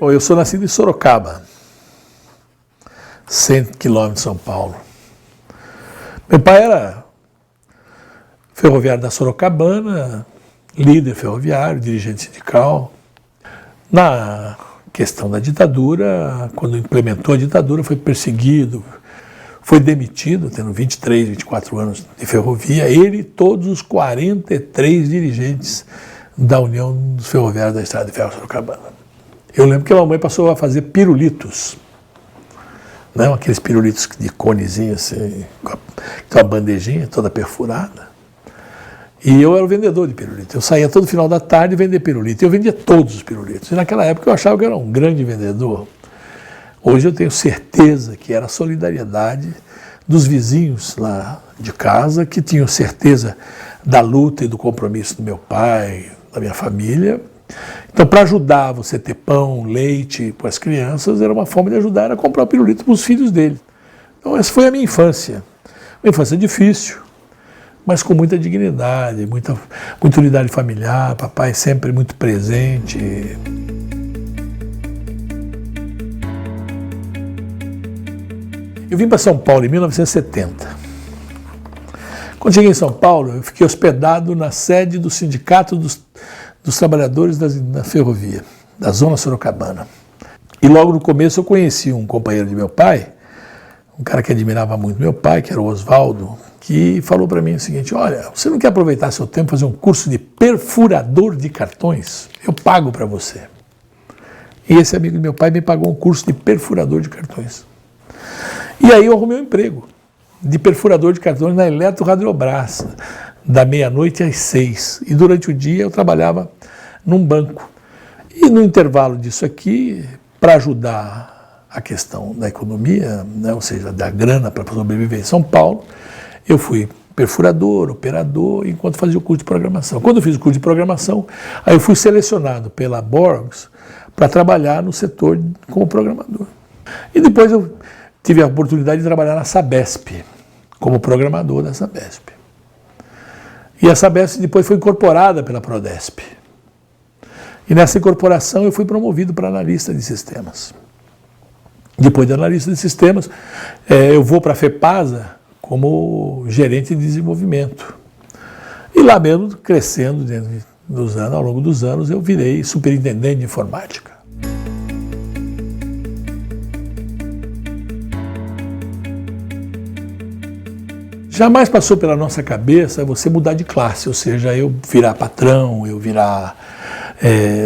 Bom, eu sou nascido em Sorocaba, 100 quilômetros de São Paulo. Meu pai era ferroviário da Sorocabana, líder ferroviário, dirigente sindical. Na questão da ditadura, quando implementou a ditadura, foi perseguido, foi demitido, tendo 23, 24 anos de ferrovia, ele e todos os 43 dirigentes da União dos Ferroviários da Estrada de Ferro Sorocabana. Eu lembro que a mamãe passou a fazer pirulitos, não, aqueles pirulitos de conezinho, assim, com a bandejinha toda perfurada. E eu era o vendedor de pirulito. Eu saía todo final da tarde vender pirulito. Eu vendia todos os pirulitos. E naquela época eu achava que eu era um grande vendedor. Hoje eu tenho certeza que era a solidariedade dos vizinhos lá de casa, que tinham certeza da luta e do compromisso do meu pai, da minha família. Então, para ajudar você ter pão, leite para as crianças, era uma forma de ajudar, era comprar o pirulito para os filhos dele. Então, essa foi a minha infância. Uma infância difícil, mas com muita dignidade, muita unidade familiar, papai sempre muito presente. Eu vim para São Paulo em 1970. Quando cheguei em São Paulo, eu fiquei hospedado na sede do Sindicato dos Trabalhadores da Ferrovia, da Zona Sorocabana. E logo no começo eu conheci um companheiro de meu pai, um cara que admirava muito meu pai, que era o Oswaldo, que falou para mim o seguinte: olha, você não quer aproveitar seu tempo e fazer um curso de perfurador de cartões? Eu pago para você. E esse amigo do meu pai me pagou um curso de perfurador de cartões. E aí eu arrumei um emprego de perfurador de cartões na Eletro Radiobras, da meia-noite às 6. E durante o dia eu trabalhava num banco. E no intervalo disso aqui, para ajudar a questão da economia, né, ou seja, da grana para sobreviver em São Paulo, eu fui perfurador, operador, enquanto fazia o curso de programação. Quando eu fiz o curso de programação, aí eu fui selecionado pela Borgs para trabalhar no setor como programador. E depois eu tive a oportunidade de trabalhar na Sabesp, como programador da Sabesp. E a Sabesp depois foi incorporada pela Prodesp. E nessa incorporação eu fui promovido para analista de sistemas. Depois de analista de sistemas, eu vou para a FEPASA como gerente de desenvolvimento. E lá mesmo, crescendo dentro dos anos, ao longo dos anos, eu virei superintendente de informática. Jamais passou pela nossa cabeça você mudar de classe, ou seja, eu virar patrão, eu virar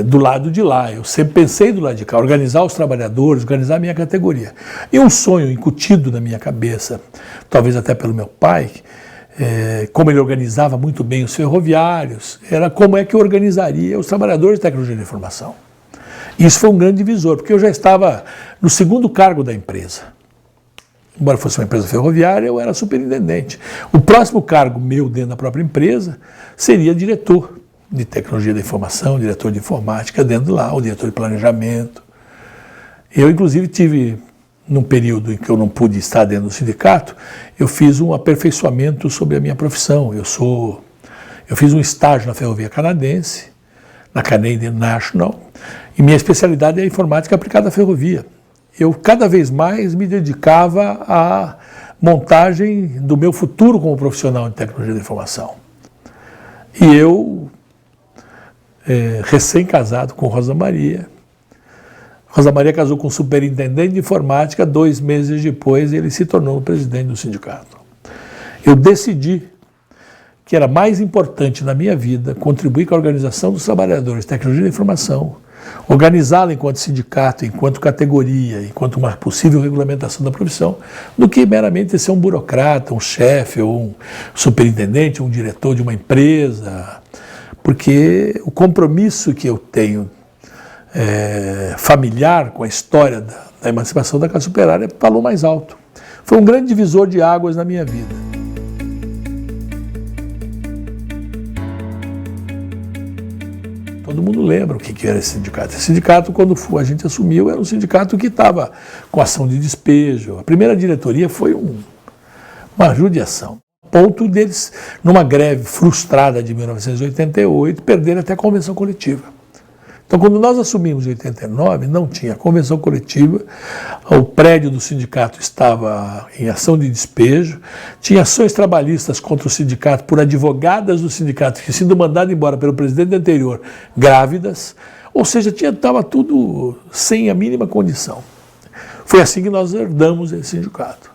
do lado de lá. Eu sempre pensei do lado de cá, organizar os trabalhadores, organizar a minha categoria. E um sonho incutido na minha cabeça, talvez até pelo meu pai, como ele organizava muito bem os ferroviários, era como é que eu organizaria os trabalhadores de tecnologia da informação. Isso foi um grande divisor, porque eu já estava no segundo cargo da empresa. Embora fosse uma empresa ferroviária, eu era superintendente. O próximo cargo meu dentro da própria empresa seria diretor de tecnologia da informação, diretor de informática dentro de lá, o diretor de planejamento. Eu, inclusive, tive, num período em que eu não pude estar dentro do sindicato, eu fiz um aperfeiçoamento sobre a minha profissão. Eu fiz um estágio na Ferrovia Canadense, na Canadian National, e minha especialidade é a informática aplicada à ferrovia. Eu cada vez mais me dedicava à montagem do meu futuro como profissional de tecnologia da informação. E eu, recém-casado com Rosa Maria casou com o superintendente de informática, 2 meses depois ele se tornou o presidente do sindicato. Eu decidi que era mais importante na minha vida contribuir com a organização dos trabalhadores de tecnologia da informação, organizá-la enquanto sindicato, enquanto categoria, enquanto uma possível regulamentação da profissão, do que meramente ser um burocrata, um chefe, ou um superintendente, um diretor de uma empresa, porque o compromisso que eu tenho familiar com a história da emancipação da classe operária falou mais alto. Foi um grande divisor de águas na minha vida. Todo mundo lembra o que era esse sindicato. Esse sindicato, quando a gente assumiu, era um sindicato que estava com ação de despejo. A primeira diretoria foi uma judiação. Ponto deles, numa greve frustrada de 1988, perderem até a convenção coletiva. Então, quando nós assumimos em 89, não tinha convenção coletiva, o prédio do sindicato estava em ação de despejo, tinha ações trabalhistas contra o sindicato por advogadas do sindicato que tinham sido mandadas embora pelo presidente anterior, grávidas, ou seja, estava tudo sem a mínima condição. Foi assim que nós herdamos esse sindicato.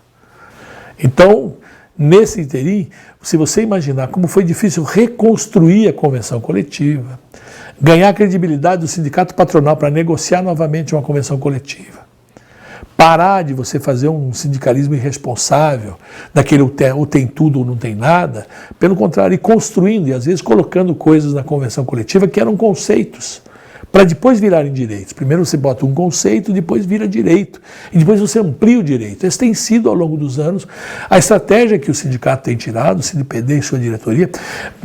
Então, nesse interim, se você imaginar como foi difícil reconstruir a convenção coletiva, ganhar a credibilidade do sindicato patronal para negociar novamente uma convenção coletiva, parar de você fazer um sindicalismo irresponsável, daquele ou tem tudo ou não tem nada, pelo contrário, ir construindo e às vezes colocando coisas na convenção coletiva que eram conceitos, para depois virarem direitos. Primeiro você bota um conceito, depois vira direito, e depois você amplia o direito. Esse tem sido, ao longo dos anos, a estratégia que o sindicato tem tirado, o CNPD e sua diretoria.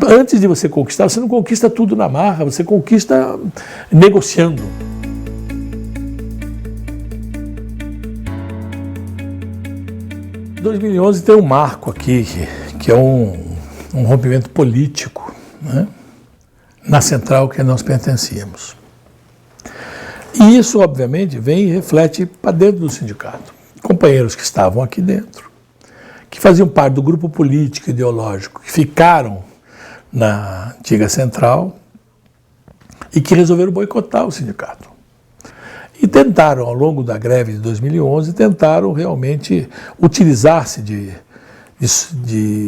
Antes de você conquistar, você não conquista tudo na marra, você conquista negociando. Em 2011 tem um marco aqui, que é um rompimento político, né, na central que nós pertencíamos. E isso, obviamente, vem e reflete para dentro do sindicato. Companheiros que estavam aqui dentro, que faziam parte do grupo político ideológico, que ficaram na antiga central e que resolveram boicotar o sindicato. E tentaram, ao longo da greve de 2011, tentaram realmente utilizar-se de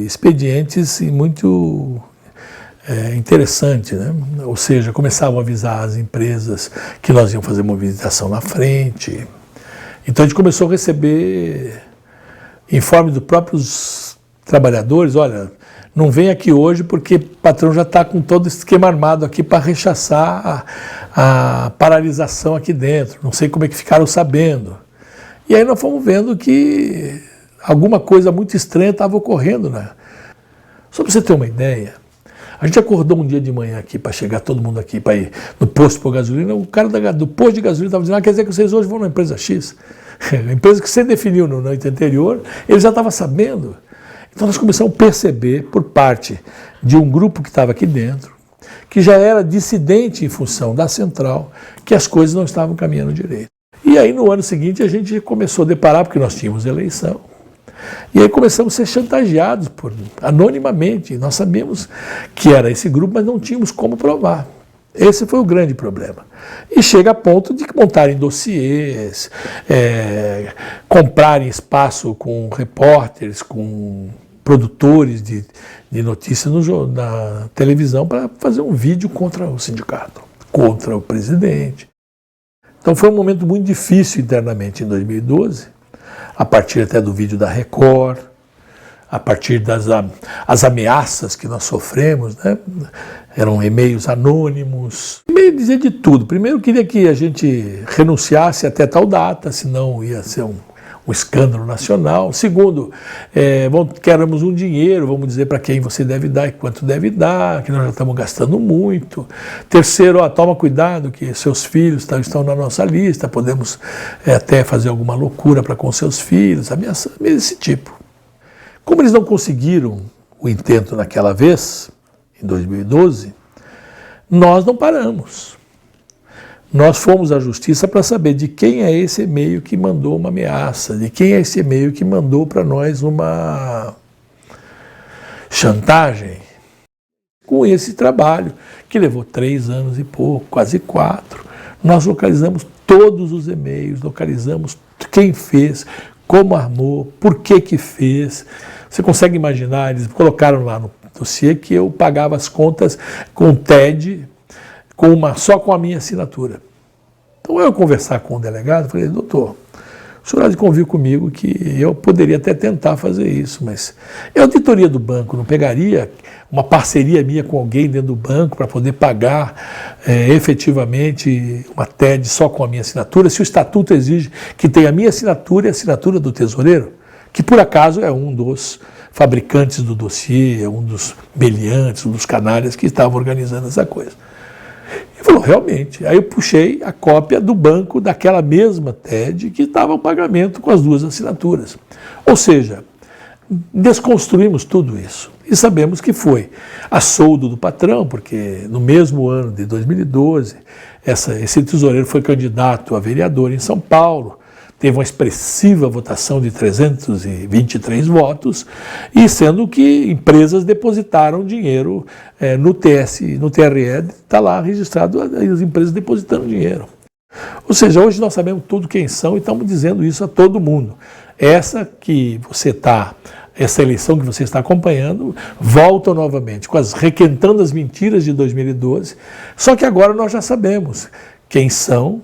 expedientes muito interessante, né? Ou seja, começavam a avisar as empresas que nós íamos fazer movimentação na frente. Então a gente começou a receber informe dos próprios trabalhadores: olha, não vem aqui hoje porque o patrão já está com todo esse esquema armado aqui para rechaçar a paralisação aqui dentro. Não sei como é que ficaram sabendo. E aí nós fomos vendo que alguma coisa muito estranha estava ocorrendo, né? Só para você ter uma ideia, a gente acordou um dia de manhã aqui para chegar todo mundo aqui para ir no posto por gasolina. O cara do posto de gasolina estava dizendo: quer dizer que vocês hoje vão na empresa X? A empresa que você definiu na noite anterior, ele já estava sabendo. Então nós começamos a perceber, por parte de um grupo que estava aqui dentro, que já era dissidente em função da central, que as coisas não estavam caminhando direito. E aí no ano seguinte a gente começou a deparar, porque nós tínhamos eleição, e aí começamos a ser chantageados anonimamente. Nós sabíamos que era esse grupo, mas não tínhamos como provar. Esse foi o grande problema. E chega a ponto de montarem dossiês, comprarem espaço com repórteres, com produtores de notícias na televisão para fazer um vídeo contra o sindicato, contra o presidente. Então foi um momento muito difícil internamente em 2012, a partir até do vídeo da Record, a partir das ameaças que nós sofremos, né? Eram e-mails anônimos, e-mail dizia de tudo. Primeiro queria que a gente renunciasse até tal data, senão ia ser um escândalo nacional. Segundo, queremos um dinheiro, vamos dizer para quem você deve dar e quanto deve dar, que nós já estamos gastando muito. Terceiro, toma cuidado que seus filhos estão na nossa lista, podemos até fazer alguma loucura para com seus filhos, ameaça desse tipo. Como eles não conseguiram o intento naquela vez, em 2012, nós não paramos. Nós fomos à justiça para saber de quem é esse e-mail que mandou uma ameaça, de quem é esse e-mail que mandou para nós uma chantagem. Com esse trabalho, que levou 3 anos e pouco, quase 4, nós localizamos todos os e-mails, localizamos quem fez, como armou, por que fez. Você consegue imaginar, eles colocaram lá no dossiê que eu pagava as contas com TED, só com a minha assinatura. Então eu conversar com o delegado, falei: doutor, o senhor há de convir comigo que eu poderia até tentar fazer isso, mas a auditoria do banco não pegaria uma parceria minha com alguém dentro do banco para poder pagar efetivamente uma TED só com a minha assinatura, se o estatuto exige que tenha a minha assinatura e a assinatura do tesoureiro, que por acaso é um dos fabricantes do dossiê, um dos meliantes, um dos canalhas que estavam organizando essa coisa. Ele falou: realmente. Aí eu puxei a cópia do banco daquela mesma TED que estava o pagamento com as 2 assinaturas. Ou seja, desconstruímos tudo isso e sabemos que foi a soldo do patrão, porque no mesmo ano de 2012 esse tesoureiro foi candidato a vereador em São Paulo, teve uma expressiva votação de 323 votos, e sendo que empresas depositaram dinheiro no TRE, está lá registrado as empresas depositando dinheiro. Ou seja, hoje nós sabemos tudo quem são e estamos dizendo isso a todo mundo. Essa eleição que você está acompanhando, volta novamente, requentando as mentiras de 2012, só que agora nós já sabemos quem são,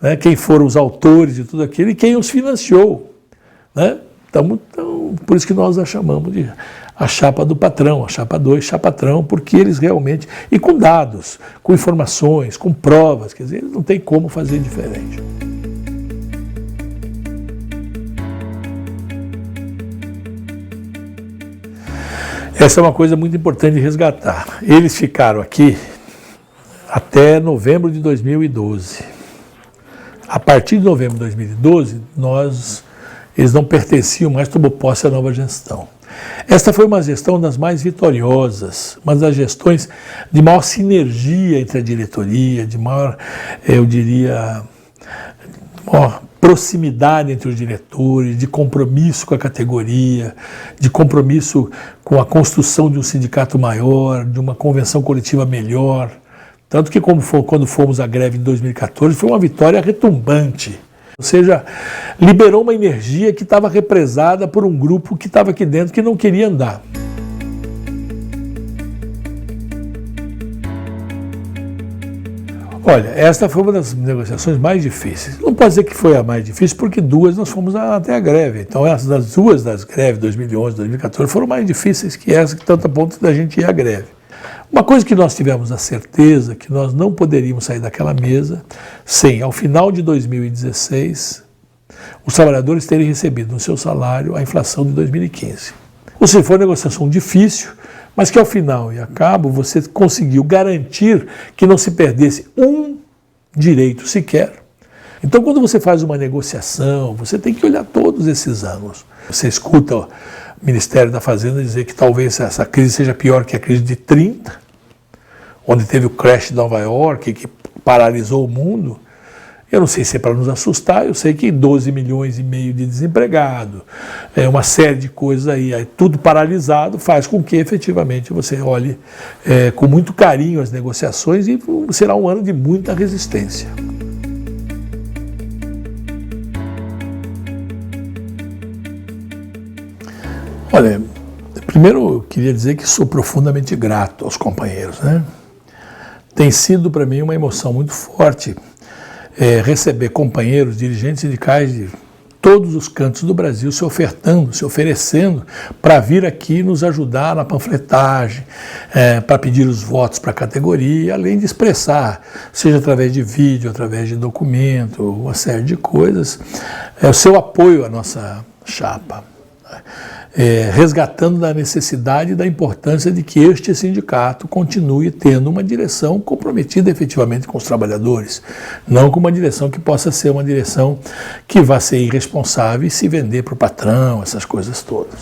né, quem foram os autores de tudo aquilo e quem os financiou. Né? Então, por isso que nós a chamamos de a chapa do patrão, a chapa 2, chapatrão, porque eles realmente, e com dados, com informações, com provas, quer dizer, não tem como fazer diferente. Essa é uma coisa muito importante de resgatar. Eles ficaram aqui até novembro de 2012. A partir de novembro de 2012, eles não pertenciam mais, tomou posse à nova gestão. Esta foi uma gestão das mais vitoriosas, uma das gestões de maior sinergia entre a diretoria, de maior, eu diria, maior proximidade entre os diretores, de compromisso com a categoria, de compromisso com a construção de um sindicato maior, de uma convenção coletiva melhor. Tanto que quando fomos à greve em 2014, foi uma vitória retumbante. Ou seja, liberou uma energia que estava represada por um grupo que estava aqui dentro que não queria andar. Olha, esta foi uma das negociações mais difíceis. Não pode dizer que foi a mais difícil, porque duas nós fomos até a greve. Então, essas duas das greves, 2011 e 2014, foram mais difíceis que essa, que tanto a ponto da gente ir à greve. Uma coisa que nós tivemos a certeza que nós não poderíamos sair daquela mesa sem, ao final de 2016, os trabalhadores terem recebido no seu salário a inflação de 2015. Ou seja, foi uma negociação difícil, mas que ao final e a cabo você conseguiu garantir que não se perdesse um direito sequer. Então, quando você faz uma negociação, você tem que olhar todos esses ângulos. Você escuta o Ministério da Fazenda dizer que talvez essa crise seja pior que a crise de 30, onde teve o crash de Nova York, que paralisou o mundo. Eu não sei se é para nos assustar, eu sei que 12 milhões e meio de desempregados, uma série de coisas aí, tudo paralisado, faz com que efetivamente você olhe com muito carinho as negociações e será um ano de muita resistência. Olha, primeiro eu queria dizer que sou profundamente grato aos companheiros, né? Tem sido para mim uma emoção muito forte receber companheiros, dirigentes sindicais de todos os cantos do Brasil se oferecendo para vir aqui nos ajudar na panfletagem, para pedir os votos para a categoria, além de expressar, seja através de vídeo, através de documento, uma série de coisas, o seu apoio à nossa chapa. Resgatando da necessidade e da importância de que este sindicato continue tendo uma direção comprometida efetivamente com os trabalhadores, não com uma direção que possa ser uma direção que vá ser irresponsável e se vender para o patrão, essas coisas todas.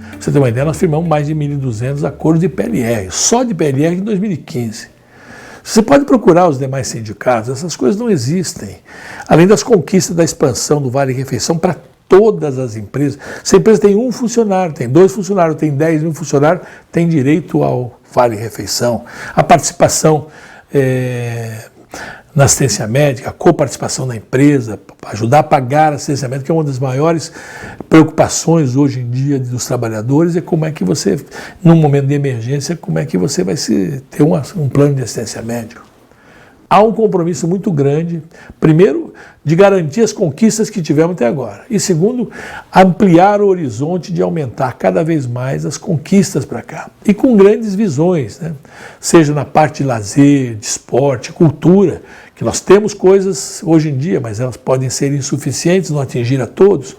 Pra você ter uma ideia, nós firmamos mais de 1.200 acordos de PLR, só de PLR em 2015. Você pode procurar os demais sindicatos, essas coisas não existem. Além das conquistas da expansão do Vale Refeição para todas as empresas. Se a empresa tem um funcionário, tem 2 funcionários, tem 10 mil funcionários, tem direito ao Vale Refeição. A participação na assistência médica, a coparticipação da empresa, ajudar a pagar a assistência médica, que é uma das maiores preocupações hoje em dia dos trabalhadores, é como é que você, num momento de emergência, como é que você vai ter um plano de assistência médica. Há um compromisso muito grande, primeiro, de garantir as conquistas que tivemos até agora, e segundo, ampliar o horizonte de aumentar cada vez mais as conquistas para cá, e com grandes visões, né? Seja na parte de lazer, de esporte, cultura, que nós temos coisas hoje em dia, mas elas podem ser insuficientes, não atingir a todos.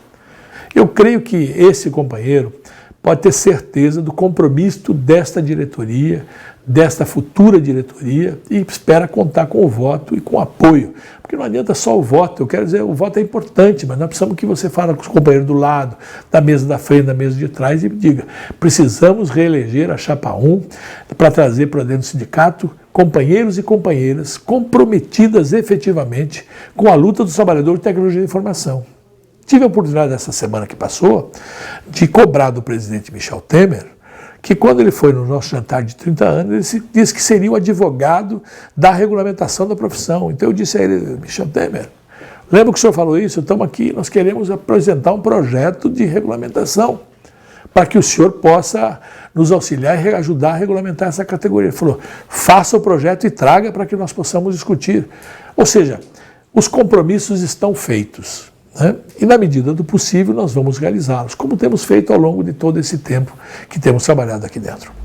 Eu creio que esse companheiro pode ter certeza do compromisso desta diretoria, desta futura diretoria, e espera contar com o voto e com o apoio. Porque não adianta só o voto, eu quero dizer, o voto é importante, mas nós precisamos que você fale com os companheiros do lado, da mesa da frente, da mesa de trás, e diga, precisamos reeleger a Chapa 1 para trazer para dentro do sindicato companheiros e companheiras comprometidas efetivamente com a luta dos trabalhadores de tecnologia da informação. Tive a oportunidade essa semana que passou de cobrar do presidente Michel Temer que quando ele foi no nosso jantar de 30 anos, ele disse que seria o advogado da regulamentação da profissão. Então eu disse a ele, Michel Temer, lembra que o senhor falou isso? Estamos aqui, nós queremos apresentar um projeto de regulamentação para que o senhor possa nos auxiliar e ajudar a regulamentar essa categoria. Ele falou, faça o projeto e traga para que nós possamos discutir. Ou seja, os compromissos estão feitos. Né? E na medida do possível nós vamos realizá-los, como temos feito ao longo de todo esse tempo que temos trabalhado aqui dentro.